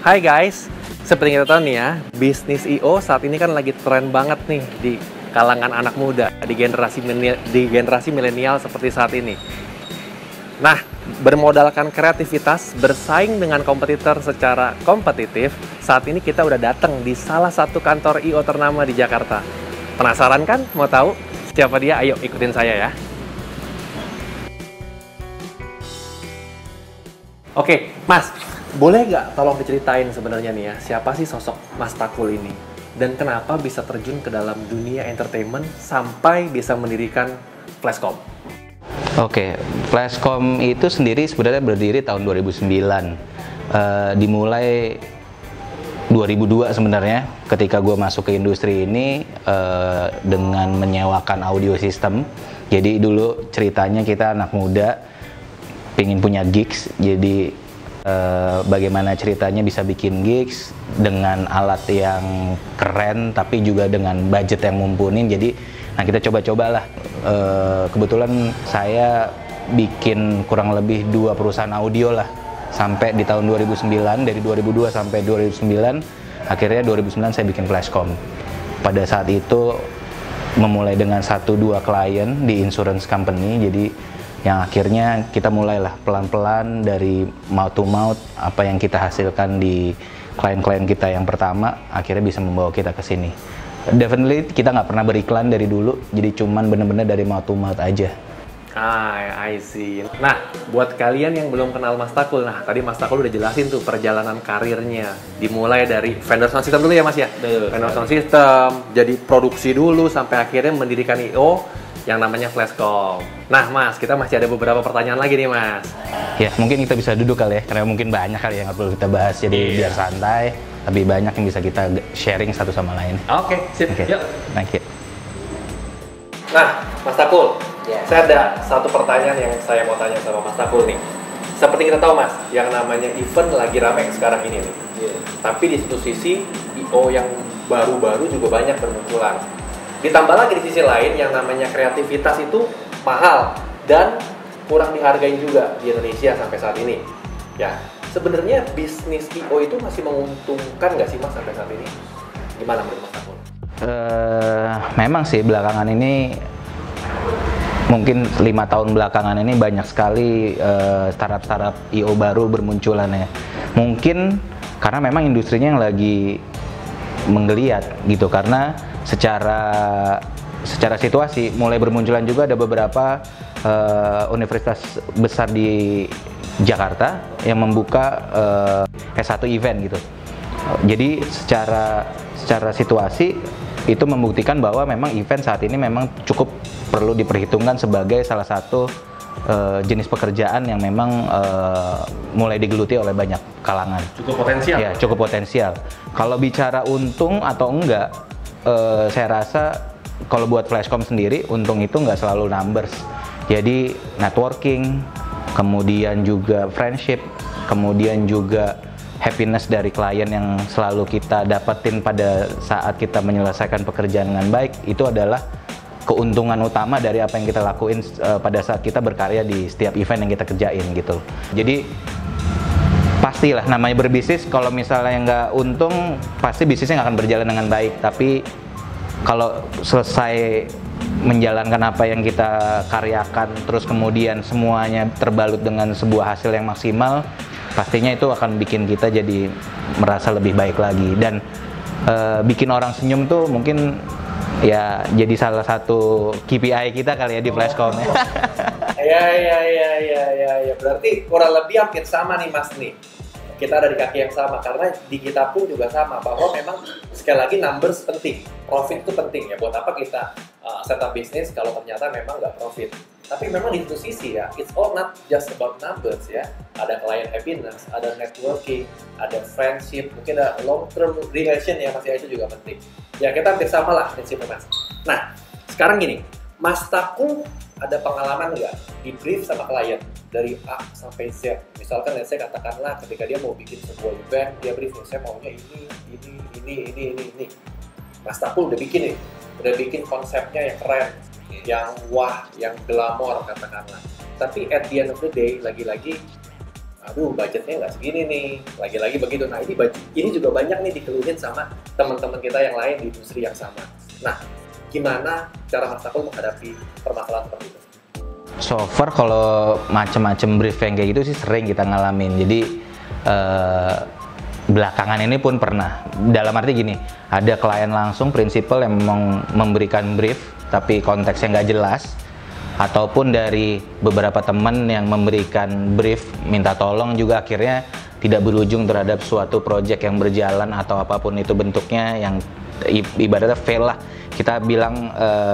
Hai guys, seperti kita tahu nih ya, bisnis I.O saat ini kan lagi tren banget nih di kalangan anak muda, di generasi milenial seperti saat ini. Nah, bermodalkan kreativitas, bersaing dengan kompetitor secara kompetitif, saat ini kita udah datang di salah satu kantor I.O ternama di Jakarta. Penasaran kan? Mau tahu siapa dia? Ayo ikutin saya ya. Oke, Mas, boleh nggak tolong diceritain sebenarnya nih ya, siapa sih sosok Mas Takul ini? Dan kenapa bisa terjun ke dalam dunia entertainment sampai bisa mendirikan Flashcom? Oke, Flashcom itu sendiri sebenarnya berdiri tahun 2009. Dimulai 2002 sebenarnya, ketika gue masuk ke industri ini dengan menyewakan audio system. Jadi dulu ceritanya kita anak muda, pengen punya gigs, jadi bagaimana ceritanya bisa bikin gigs dengan alat yang keren tapi juga dengan budget yang mumpuni. Jadi nah kita coba-cobalah, kebetulan saya bikin kurang lebih 2 perusahaan audio lah sampai di tahun 2009. Dari 2002 sampai 2009, akhirnya 2009 saya bikin Flashcom. Pada saat itu memulai dengan 1-2 klien di insurance company, jadi yang akhirnya kita mulailah pelan-pelan dari mouth to mouth, apa yang kita hasilkan di klien-klien kita yang pertama akhirnya bisa membawa kita ke sini. Definitely kita nggak pernah beriklan dari dulu, jadi cuman bener-bener dari mouth to mouth aja. I see. Nah, buat kalian yang belum kenal Mas Takul, nah tadi Mas Takul udah jelasin tuh perjalanan karirnya. Dimulai dari vendor sound system dulu ya Mas ya? Vendor sound system, jadi produksi dulu sampai akhirnya mendirikan I.O yang namanya Flashcom. Nah Mas, kita masih ada beberapa pertanyaan lagi nih Mas. Ya, mungkin kita bisa duduk kali ya, karena mungkin banyak kali yang perlu kita bahas, jadi biar santai, lebih banyak yang bisa kita sharing satu sama lain. Oke, sip. Okay. Yuk. Thank you. Nah, Mas Takul, saya ada satu pertanyaan yang saya mau tanya sama Mas Takul nih. Seperti kita tahu Mas, yang namanya event lagi rame sekarang ini nih. Tapi di satu sisi, I.O yang baru-baru juga banyak bermunculan. Ditambah lagi di sisi lain yang namanya kreativitas itu mahal dan kurang dihargai juga di Indonesia sampai saat ini. Ya, sebenarnya bisnis I.O itu masih menguntungkan nggak sih Mas sampai saat ini? Gimana menurut Mas Takul? Memang sih belakangan ini, mungkin 5 tahun belakangan ini banyak sekali startup-startup I.O baru bermunculan ya. Mungkin karena memang industrinya yang lagi menggeliat gitu, karena secara situasi mulai bermunculan juga ada beberapa universitas besar di Jakarta yang membuka S1 event gitu. Jadi secara situasi itu membuktikan bahwa memang event saat ini memang cukup perlu diperhitungkan sebagai salah satu jenis pekerjaan yang memang mulai digeluti oleh banyak kalangan. Cukup potensial? Ya, cukup potensial. Kalau bicara untung atau enggak, saya rasa kalau buat Flashcom sendiri, untung itu nggak selalu numbers. Jadi networking, kemudian juga friendship, kemudian juga happiness dari klien yang selalu kita dapetin pada saat kita menyelesaikan pekerjaan dengan baik, itu adalah keuntungan utama dari apa yang kita lakuin pada saat kita berkarya di setiap event yang kita kerjain gitu. Jadi pastilah namanya berbisnis, kalau misalnya nggak untung, pasti bisnisnya nggak akan berjalan dengan baik. Tapi kalau selesai menjalankan apa yang kita karyakan, terus kemudian semuanya terbalut dengan sebuah hasil yang maksimal, pastinya itu akan bikin kita jadi merasa lebih baik lagi. Dan bikin orang senyum tuh mungkin ya jadi salah satu KPI kita kali ya di Flashcom. Ya. Berarti kurang lebih hampir sama nih Mas nih. Kita ada di kaki yang sama, karena di kita pun juga sama, bahwa memang sekali lagi numbers penting, profit itu penting ya. Buat apa kita setup bisnis kalau ternyata memang nggak profit. Tapi memang di satu sisi ya, it's all not just about numbers ya. Ada client happiness, ada networking, ada friendship, mungkin ada long term relation yang masih itu juga penting. Ya kita hampir sama lah prinsipnya Mas. Nah, sekarang gini, Mas Takul ada pengalaman nggak di brief sama klien dari A sampai Z? Misalkan saya katakanlah ketika dia mau bikin sebuah event, dia brief, saya maunya ini. Mas Takul udah bikin nih, udah bikin konsepnya yang keren, yang wah, yang glamor katakanlah. Tapi at the end of the day, lagi-lagi aduh budgetnya nggak segini nih, lagi-lagi begitu. Nah ini juga banyak nih dikeluhin sama teman-teman kita yang lain di industri yang sama. Nah, gimana cara Mas Takul menghadapi permasalahan seperti itu? So far kalau macem-macem brief yang kayak gitu sih sering kita ngalamin. Jadi belakangan ini pun pernah. Dalam arti gini, ada klien langsung prinsipal yang memang memberikan brief tapi konteksnya nggak jelas, ataupun dari beberapa teman yang memberikan brief minta tolong juga akhirnya tidak berujung terhadap suatu project yang berjalan atau apapun itu bentuknya, yang ibaratnya fail lah. Kita bilang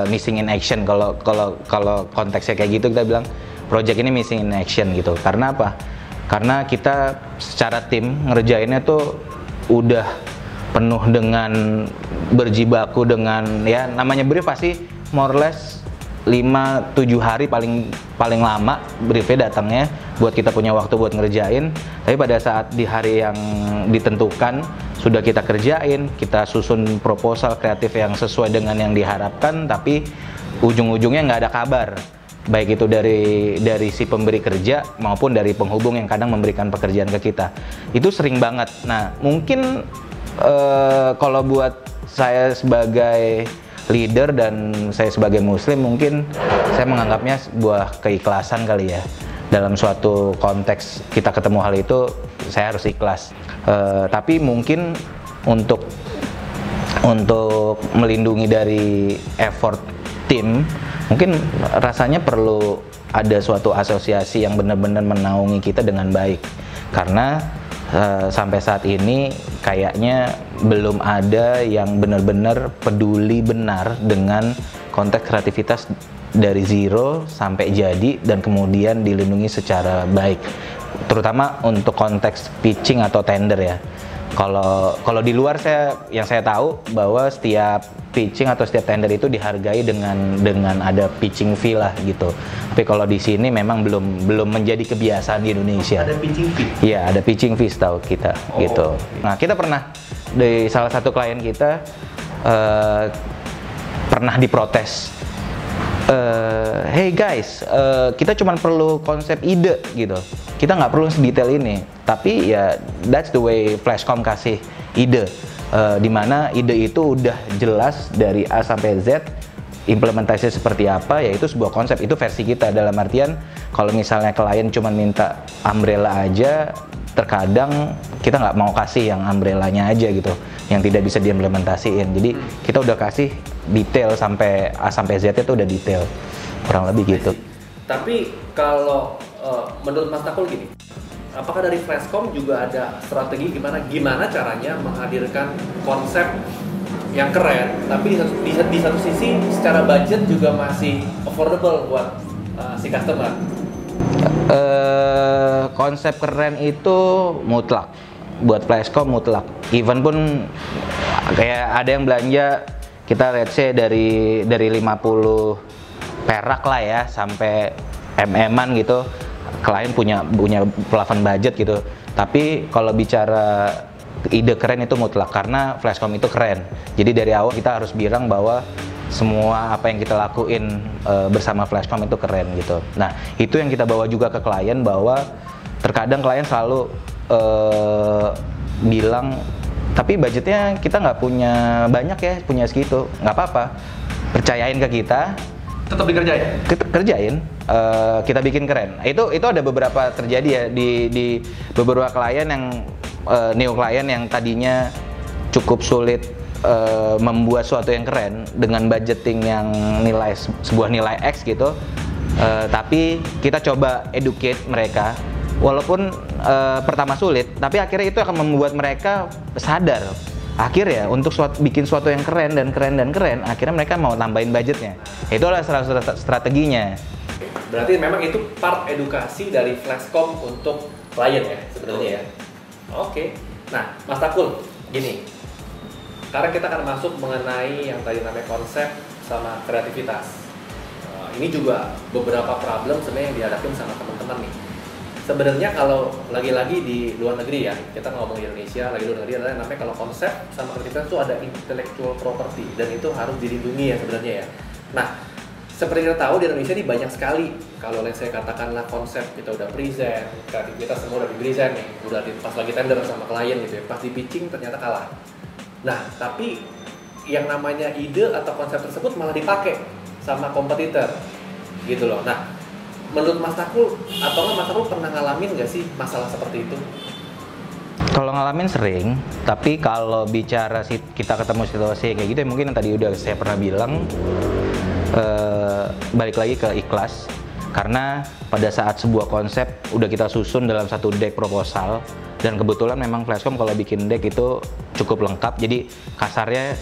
missing in action. Kalau konteksnya kayak gitu kita bilang project ini missing in action gitu. Karena apa? Karena kita secara tim ngerjainnya tuh udah penuh dengan berjibaku dengan ya namanya brief pasti more or less 5-7 hari paling lama briefnya datangnya buat kita punya waktu buat ngerjain. Tapi pada saat di hari yang ditentukan sudah kita kerjain, kita susun proposal kreatif yang sesuai dengan yang diharapkan, tapi ujung-ujungnya nggak ada kabar, baik itu dari si pemberi kerja maupun dari penghubung yang kadang memberikan pekerjaan ke kita. Itu sering banget. Nah mungkin kalau buat saya sebagai leader dan saya sebagai muslim, mungkin saya menganggapnya sebuah keikhlasan kali ya. Dalam suatu konteks kita ketemu hal itu, saya harus ikhlas. Tapi mungkin untuk melindungi dari effort tim, mungkin rasanya perlu ada suatu asosiasi yang benar-benar menaungi kita dengan baik. Karena sampai saat ini kayaknya belum ada yang benar-benar peduli benar dengan konteks kreativitas dari zero sampai jadi dan kemudian dilindungi secara baik, terutama untuk konteks pitching atau tender ya. Kalau di luar yang saya tahu bahwa setiap pitching atau setiap tender itu dihargai dengan ada pitching fee lah gitu. Tapi kalau di sini memang belum menjadi kebiasaan di Indonesia. Ada pitching fee? Iya, ada pitching fee setahu kita gitu. Nah, kita pernah di salah satu klien kita pernah diprotes. Hey guys, kita cuma perlu konsep ide gitu. Kita nggak perlu sedetail ini. Tapi ya that's the way Flashcom kasih ide. Dimana ide itu udah jelas dari A sampai Z, implementasinya seperti apa, yaitu sebuah konsep. Itu versi kita, dalam artian kalau misalnya klien cuma minta umbrella aja, terkadang kita nggak mau kasih yang umbrellanya aja gitu, yang tidak bisa diimplementasiin. Jadi kita udah kasih detail sampai A sampai Z itu udah detail, kurang lebih gitu. Tapi kalau menurut Mas Takul gini, apakah dari Flashcom juga ada strategi gimana caranya menghadirkan konsep yang keren, tapi di satu sisi secara budget juga masih affordable buat si customer? Konsep keren itu mutlak buat Flashcom, mutlak. Even pun kayak ada yang belanja kita let's say dari 50 perak lah ya sampai MM-an gitu, klien punya plafon budget gitu. Tapi kalau bicara ide keren itu mutlak, karena Flashcom itu keren. Jadi dari awal kita harus bilang bahwa semua apa yang kita lakuin bersama Flashcom itu keren gitu. Nah, itu yang kita bawa juga ke klien, bahwa terkadang klien selalu bilang, tapi budgetnya kita nggak punya banyak ya, punya segitu. Nggak apa-apa, percayain ke kita. Tetap dikerjain? Kita kerjain, kita bikin keren. Itu ada beberapa terjadi ya di beberapa klien yang new klien yang tadinya cukup sulit membuat sesuatu yang keren dengan budgeting yang sebuah nilai X gitu, tapi kita coba educate mereka, walaupun pertama sulit, tapi akhirnya itu akan membuat mereka sadar akhirnya untuk bikin sesuatu yang keren, akhirnya mereka mau tambahin budgetnya. Itulah salah satu strateginya. Berarti memang itu part edukasi dari Flashcom untuk klien ya sebenarnya ya. Oke. Nah, Mas Takul, gini. Sekarang kita akan masuk mengenai yang tadi namanya konsep sama kreativitas. Ini juga beberapa problem sebenarnya yang dihadapin sama teman-teman nih. Sebenarnya kalau lagi-lagi di luar negeri ya, kita ngomong di Indonesia, lagi luar negeri adalah namanya kalau konsep sama kreativitas itu ada intellectual property dan itu harus dilindungi ya sebenarnya ya. Nah, seperti kita tahu di Indonesia ini banyak sekali, kalau saya katakanlah konsep kita udah present, kreativitas semua udah di present nih, udah pas lagi tender sama klien gitu ya, pas di pitching ternyata kalah. Nah, tapi yang namanya ide atau konsep tersebut malah dipakai sama kompetitor gitu loh. Nah, menurut Mas Takul atau nggak Mas Takul pernah ngalamin nggak sih masalah seperti itu? Kalau ngalamin sering, tapi kalau bicara kita ketemu situasi kayak gitu ya mungkin yang tadi udah saya pernah bilang, balik lagi ke ikhlas. Karena pada saat sebuah konsep udah kita susun dalam satu deck proposal, dan kebetulan memang Flashcom kalau bikin deck itu cukup lengkap, jadi kasarnya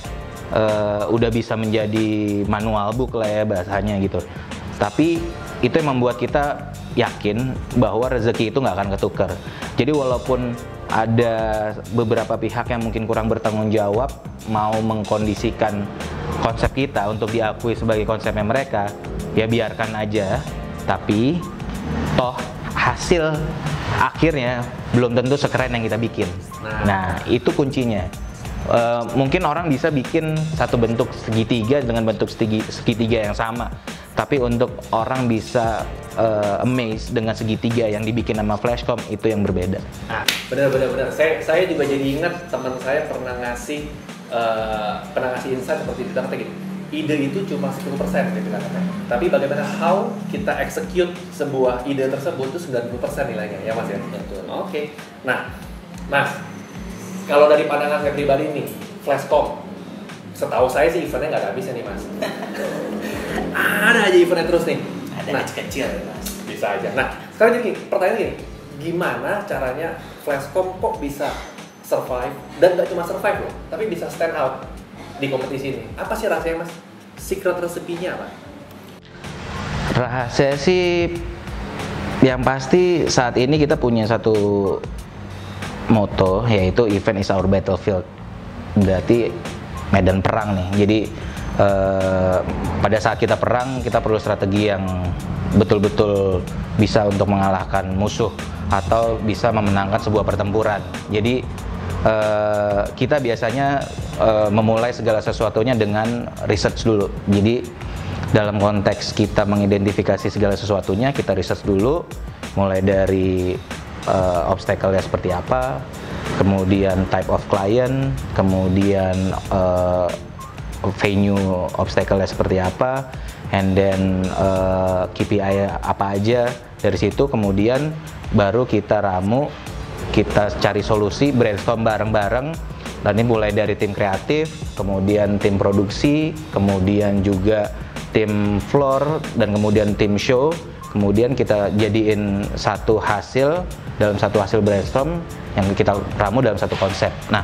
udah bisa menjadi manual book lah ya bahasanya gitu. Tapi itu yang membuat kita yakin bahwa rezeki itu nggak akan ketukar. Jadi walaupun ada beberapa pihak yang mungkin kurang bertanggung jawab mau mengkondisikan konsep kita untuk diakui sebagai konsepnya mereka, ya biarkan aja. Tapi toh hasil akhirnya belum tentu sekeren yang kita bikin. Nah itu kuncinya. Mungkin orang bisa bikin satu bentuk segitiga dengan bentuk segitiga yang sama, tapi untuk orang bisa amazed dengan segitiga yang dibikin sama Flashcom itu yang berbeda. Nah, benar. Saya juga jadi ingat teman saya pernah ngasih insight seperti itu, kata gini, ide itu cuma 10% dia bilang katanya. Tapi bagaimana how kita execute sebuah ide tersebut itu 90% nilainya ya Mas ya. Betul. Oke. Nah, Mas, kalau dari pandangan saya pribadi nih, Flashcom, setahu saya sih eventnya nggak ada habisnya nih Mas. Ada aja eventnya terus nih. Ada kecil ya Mas. Bisa aja. Nah, sekarang jadi pertanyaan gini, gimana caranya Flashcom kok bisa survive, dan nggak cuma survive loh, tapi bisa stand out di kompetisi ini? Apa sih rahasianya Mas? Secret resepinya apa? Rahasia sih yang pasti saat ini kita punya satu moto, yaitu event is our battlefield. Berarti medan perang nih. Jadi pada saat kita perang, kita perlu strategi yang betul-betul bisa untuk mengalahkan musuh atau bisa memenangkan sebuah pertempuran. Jadi kita biasanya memulai segala sesuatunya dengan research dulu. Jadi dalam konteks kita mengidentifikasi segala sesuatunya, kita research dulu, mulai dari obstacle-nya seperti apa, kemudian type of client, kemudian venue obstacle-nya seperti apa, and then KPI apa aja. Dari situ kemudian baru kita ramu, kita cari solusi, brainstorm bareng-bareng. Dan ini mulai dari tim kreatif, kemudian tim produksi, kemudian juga tim floor, dan kemudian tim show. Kemudian kita jadiin satu hasil, dalam satu hasil brainstorm yang kita ramu dalam satu konsep. Nah,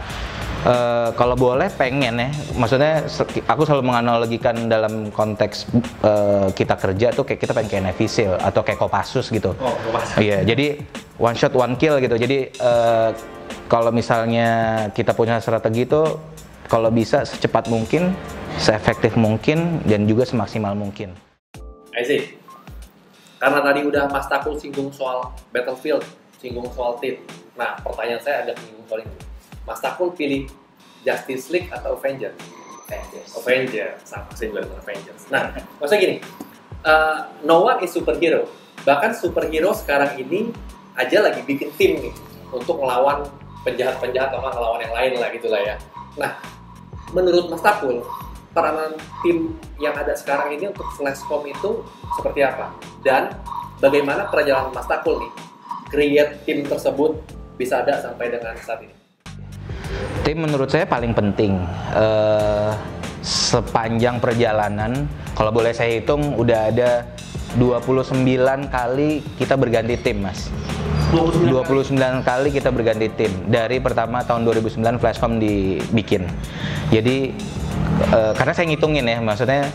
kalau boleh pengen ya, maksudnya aku selalu menganalogikan dalam konteks kita kerja tuh kayak kita pengen kayak Navy Seal atau kayak Kopassus gitu. Oh, Kopassus. Iya, jadi one shot one kill gitu. Jadi kalau misalnya kita punya strategi itu, kalau bisa secepat mungkin, seefektif mungkin, dan juga semaksimal mungkin. I see. Karena tadi udah Mas Takul singgung soal battlefield, singgung soal tim. Nah, pertanyaan saya agak singgung soal ini. Mas Takul pilih Justice League atau Avengers? Avengers, sama saya juga dengan Avengers. Nah, maksudnya gini, no one is superhero. Bahkan superhero sekarang ini aja lagi bikin tim nih untuk melawan penjahat-penjahat atau ngelawan yang lain lah gitu lah ya. Nah, menurut Mas Takul, peranan tim yang ada sekarang ini untuk Flashcom itu seperti apa? Dan bagaimana perjalanan Mas Takul nih create tim tersebut bisa ada sampai dengan saat ini? Tim menurut saya paling penting. Sepanjang perjalanan, kalau boleh saya hitung, udah ada 29 kali kita berganti tim, Mas. 29 kali kita berganti tim. Dari pertama tahun 2009 Flashcom dibikin. Jadi, karena saya ngitungin ya, maksudnya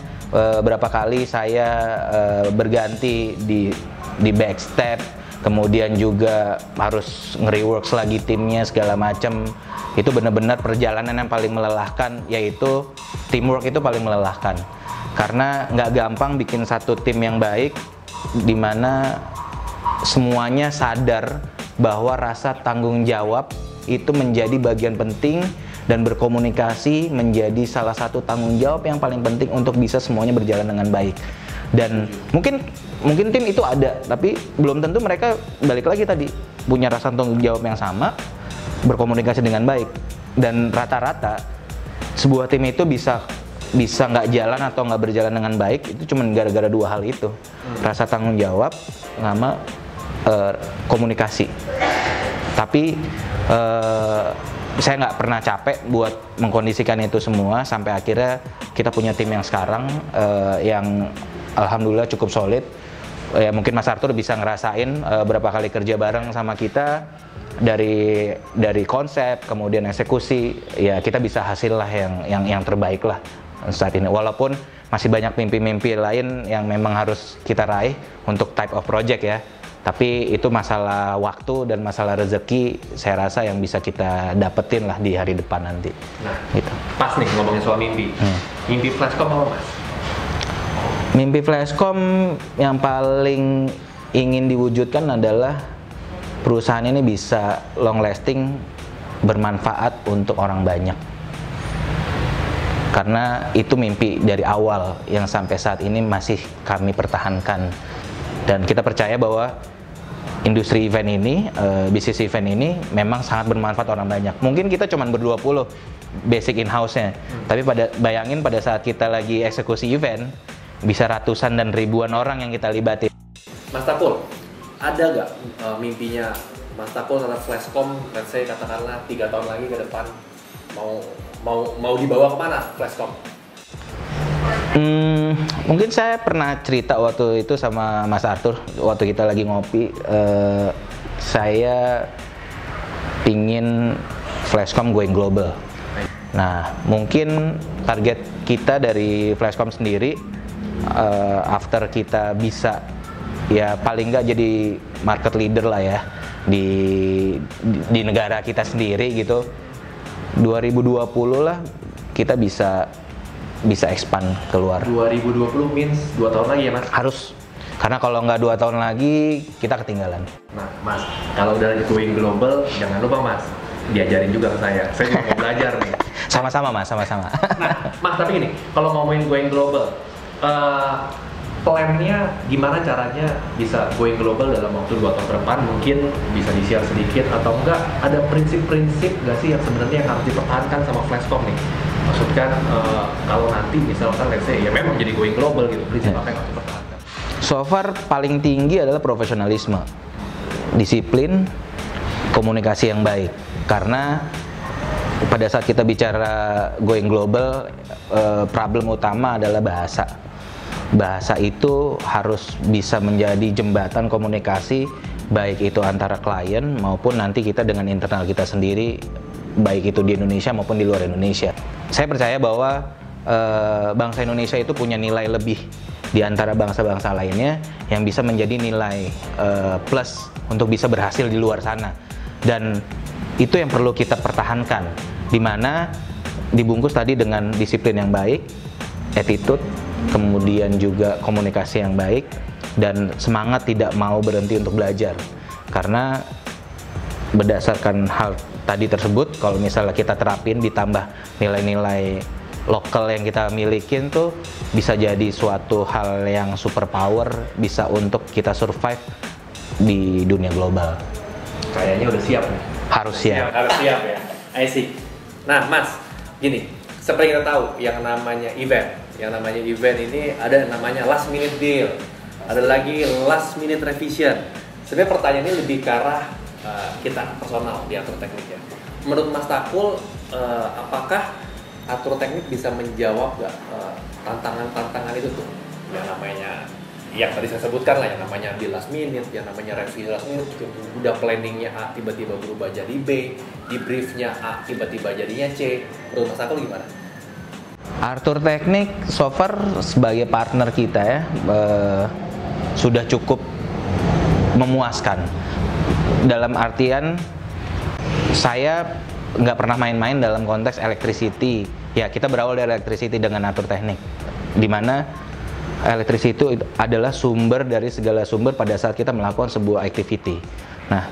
berapa kali saya berganti di backstep, kemudian juga harus nge-reworks lagi timnya segala macam. Itu benar-benar perjalanan yang paling melelahkan, yaitu teamwork itu paling melelahkan. Karena nggak gampang bikin satu tim yang baik, dimana semuanya sadar bahwa rasa tanggung jawab itu menjadi bagian penting, dan berkomunikasi menjadi salah satu tanggung jawab yang paling penting untuk bisa semuanya berjalan dengan baik. Dan mungkin tim itu ada, tapi belum tentu mereka balik lagi tadi punya rasa tanggung jawab yang sama, berkomunikasi dengan baik. Dan rata-rata sebuah tim itu bisa nggak jalan atau nggak berjalan dengan baik itu cuma gara-gara dua hal itu, rasa tanggung jawab sama komunikasi. Tapi saya nggak pernah capek buat mengkondisikan itu semua sampai akhirnya kita punya tim yang sekarang yang alhamdulillah cukup solid. Ya mungkin Mas Arthur bisa ngerasain berapa kali kerja bareng sama kita, dari konsep kemudian eksekusi, ya kita bisa hasil lah yang terbaik lah saat ini. Walaupun masih banyak mimpi-mimpi lain yang memang harus kita raih untuk type of project ya. Tapi itu masalah waktu dan masalah rezeki, saya rasa yang bisa kita dapetin lah di hari depan nanti. Nah, gitu. Pas nih ngomongin soal mimpi. Mimpi Flashcom apa Mas? Mimpi Flashcom yang paling ingin diwujudkan adalah perusahaan ini bisa long lasting, bermanfaat untuk orang banyak. Karena itu mimpi dari awal yang sampai saat ini masih kami pertahankan. Dan kita percaya bahwa industri event ini, bisnis event ini memang sangat bermanfaat orang banyak. Mungkin kita cuma ber-20 basic in-house-nya, tapi bayangin pada saat kita lagi eksekusi event, bisa ratusan dan ribuan orang yang kita libatin. Mas Takul, ada nggak mimpinya Mas Takul terhadap Flashcom, let's say katakanlah 3 tahun lagi ke depan, mau dibawa kemana Flashcom? Mungkin saya pernah cerita waktu itu sama Mas Arthur waktu kita lagi ngopi, saya pingin Flashcom going global. Nah, mungkin target kita dari Flashcom sendiri, after kita bisa ya paling nggak jadi market leader lah ya di negara kita sendiri gitu, 2020 lah kita bisa expand keluar. 2020 means 2 tahun lagi ya Mas? Harus, karena kalau nggak 2 tahun lagi kita ketinggalan. Nah Mas, kalau udah going global jangan lupa Mas diajarin juga ke saya juga mau belajar nih. Sama-sama Mas, sama-sama. Nah Mas, tapi gini, kalau ngomongin going global, plannya gimana caranya bisa going global dalam waktu 2 tahun ke depan? Mungkin bisa di-share sedikit atau enggak, ada prinsip-prinsip nggak sih yang sebenarnya yang harus dipertahankan sama Flashcom nih? Maksudkan kalau nanti misalkan let's say ya memang jadi going global gitu, prinsip apa yang harus dipertahankan? So far paling tinggi adalah profesionalisme, disiplin, komunikasi yang baik. Karena pada saat kita bicara going global, problem utama adalah bahasa. Bahasa itu harus bisa menjadi jembatan komunikasi, baik itu antara klien maupun nanti kita dengan internal kita sendiri, baik itu di Indonesia maupun di luar Indonesia. Saya percaya bahwa bangsa Indonesia itu punya nilai lebih di antara bangsa-bangsa lainnya yang bisa menjadi nilai plus untuk bisa berhasil di luar sana. Dan itu yang perlu kita pertahankan, di mana dibungkus tadi dengan disiplin yang baik, attitude, kemudian juga komunikasi yang baik, dan semangat tidak mau berhenti untuk belajar. Karena berdasarkan hal tadi tersebut, kalau misalnya kita terapin ditambah nilai-nilai lokal yang kita milikin tuh bisa jadi suatu hal yang super power, bisa untuk kita survive di dunia global. Kayaknya udah siap nih. Harus siap. Harus siap ya. I see. Nah Mas, gini, seperti kita tahu yang namanya event ini ada namanya last minute deal, ada lagi last minute revision. Sebenarnya pertanyaan ini lebih ke arah kita personal di atur tekniknya. Menurut Mas Takul, apakah atur teknik bisa menjawab nggak tantangan-tantangan itu tuh? Yang namanya, yang tadi saya sebutkan lah, yang namanya di last minute, yang namanya review last minute, udah planningnya A tiba-tiba berubah jadi B, di briefnya A tiba-tiba jadinya C. Menurut Mas Takul gimana? Arthur Teknik so far sebagai partner kita ya sudah cukup memuaskan. Dalam artian saya nggak pernah main-main dalam konteks electricity. Ya kita berawal dari electricity dengan Arthur Teknik, di mana electricity itu adalah sumber dari segala sumber pada saat kita melakukan sebuah activity. Nah,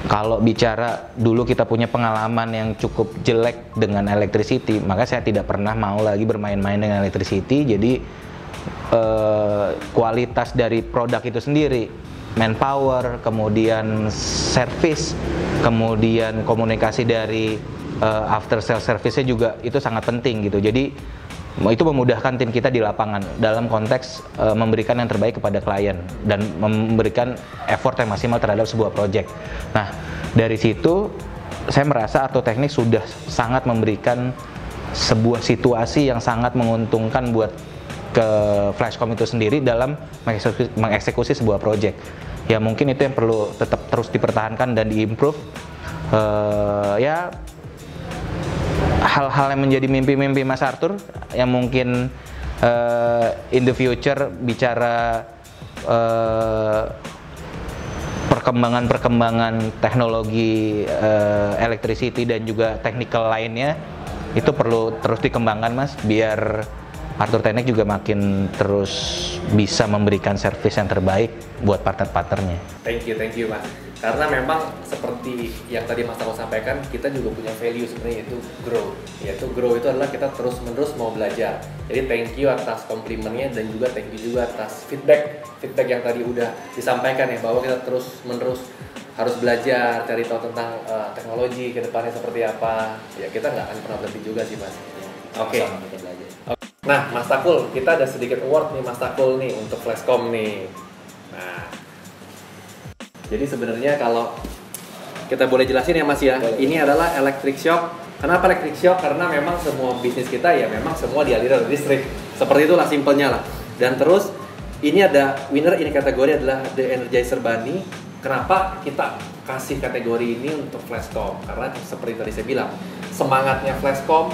kalau bicara dulu kita punya pengalaman yang cukup jelek dengan electricity, maka saya tidak pernah mau lagi bermain-main dengan electricity. Jadi kualitas dari produk itu sendiri, manpower, kemudian service, kemudian komunikasi dari after sales service-nya juga itu sangat penting gitu. Jadi itu memudahkan tim kita di lapangan dalam konteks memberikan yang terbaik kepada klien dan memberikan effort yang maksimal terhadap sebuah project. Nah, dari situ saya merasa Arthur Teknik sudah sangat memberikan sebuah situasi yang sangat menguntungkan buat ke Flashcom itu sendiri dalam mengeksekusi sebuah project. Ya mungkin itu yang perlu tetap terus dipertahankan dan diimprove. Ya hal-hal yang menjadi mimpi-mimpi Mas Arthur yang mungkin in the future bicara perkembangan teknologi electricity dan juga technical lainnya itu perlu terus dikembangkan Mas, biar Arthur Teknik juga makin terus bisa memberikan servis yang terbaik buat partner-partnernya. Thank you Mas. Karena memang seperti yang tadi Mas Tako sampaikan, kita juga punya value sebenarnya, yaitu grow. Yaitu grow itu adalah kita terus-menerus mau belajar. Jadi thank you atas komplimennya dan juga thank you juga atas feedback yang tadi udah disampaikan ya, bahwa kita terus-menerus harus belajar, cari tahu tentang teknologi ke depannya seperti apa. Ya kita nggak akan pernah berhenti juga sih Mas. Oke. Nah, Mas Takul, kita ada sedikit award nih Mas Takul nih untuk Flashcom nih. Nah, jadi sebenarnya kalau kita boleh jelasin ya Mas ya, ini adalah electric shock. Kenapa electric shock? Karena memang semua bisnis kita ya memang semua dialiri oleh listrik. Seperti itulah simpelnya lah. Dan terus ini ada winner, ini kategori adalah The Energizer Bunny. Kenapa kita kasih kategori ini untuk Flashcom? Karena seperti tadi saya bilang, semangatnya Flashcom,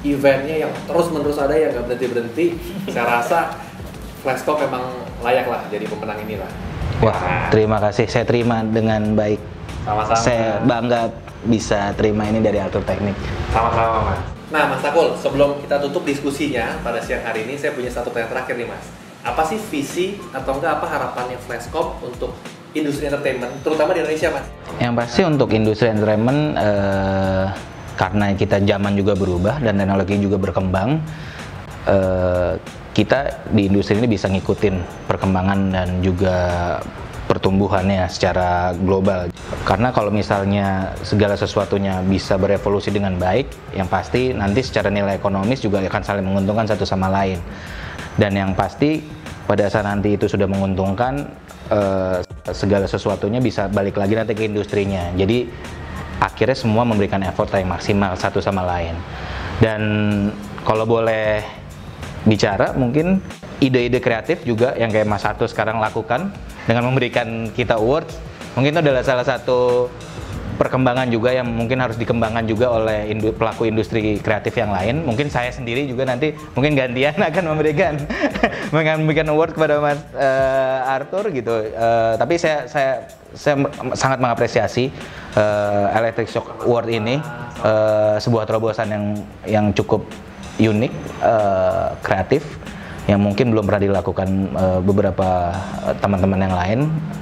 eventnya yang terus-menerus ada, yang nggak berhenti-berhenti. Saya rasa Flashcom memang layak lah jadi pemenang inilah. Wah, terima kasih. Saya terima dengan baik. Sama-sama. Saya bangga bisa terima ini dari Arthur Teknik. Sama-sama Mas. Nah Mas Takul, sebelum kita tutup diskusinya pada siang hari ini, saya punya satu pertanyaan terakhir nih Mas. Apa sih visi atau enggak apa harapannya Flashcom untuk industri entertainment, terutama di Indonesia Mas? Yang pasti untuk industri entertainment, karena kita zaman juga berubah dan teknologi juga berkembang, kita di industri ini bisa ngikutin perkembangan dan juga pertumbuhannya secara global. Karena kalau misalnya segala sesuatunya bisa berevolusi dengan baik, yang pasti nanti secara nilai ekonomis juga akan saling menguntungkan satu sama lain. Dan yang pasti pada saat nanti itu sudah menguntungkan, segala sesuatunya bisa balik lagi nanti ke industrinya. Jadi akhirnya semua memberikan effort yang maksimal satu sama lain. Dan kalau boleh bicara, mungkin ide-ide kreatif juga yang kayak Mas Arthur sekarang lakukan dengan memberikan kita awards, mungkin itu adalah salah satu perkembangan juga yang mungkin harus dikembangkan juga oleh pelaku industri kreatif yang lain. Mungkin saya sendiri juga nanti mungkin gantian akan memberikan award kepada Mas Arthur gitu. Tapi saya sangat mengapresiasi Electric Shock Award ini, sebuah terobosan yang cukup unik, kreatif, yang mungkin belum pernah dilakukan beberapa teman-teman yang lain,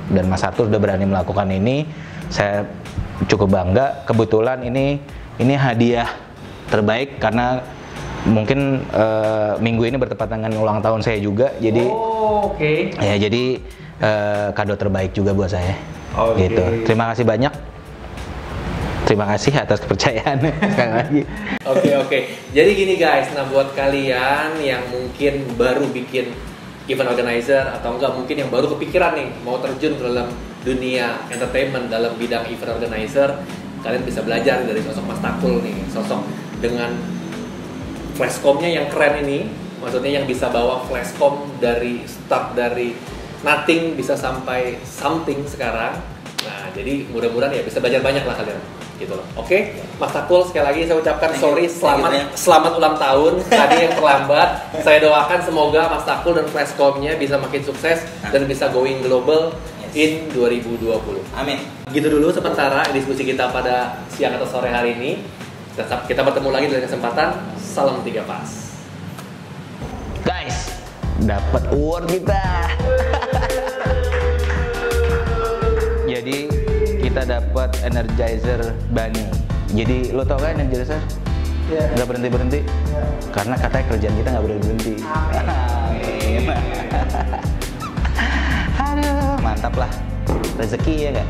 dan Mas Arthur sudah berani melakukan ini. Saya cukup bangga. Kebetulan ini hadiah terbaik karena mungkin minggu ini bertepatan dengan ulang tahun saya juga, jadi ya jadi kado terbaik juga buat saya. Gitu. Terima kasih banyak. Terima kasih atas kepercayaan sekali lagi. Oke. Jadi gini guys, nah buat kalian yang mungkin baru bikin event organizer atau enggak mungkin yang baru kepikiran nih mau terjun ke dalam dunia entertainment dalam bidang event organizer, kalian bisa belajar dari sosok Mas Takul nih, sosok dengan Flashcom-nya yang keren ini, maksudnya yang bisa bawa Flashcom dari start dari nothing bisa sampai something sekarang. Nah, jadi mudah-mudahan ya bisa belajar banyak lah kalian. Gitu loh. Oke, Mas Takul sekali lagi saya ucapkan sorry, selamat ulang tahun tadi yang terlambat. Saya doakan semoga Mas Takul dan Flashcom-nya bisa makin sukses dan bisa going global in 2020. Amin. Gitu dulu sementara diskusi kita pada siang atau sore hari ini. Kita bertemu lagi dalam kesempatan Salam 3 Pas. Guys, dapat award kita. Jadi kita dapat Energizer Bunny. Jadi lo tau kan Energizer? Nggak berhenti-berhenti? Karena katanya kerjaan kita nggak berhenti-berhenti. Amin. lah rezeki ya nggak?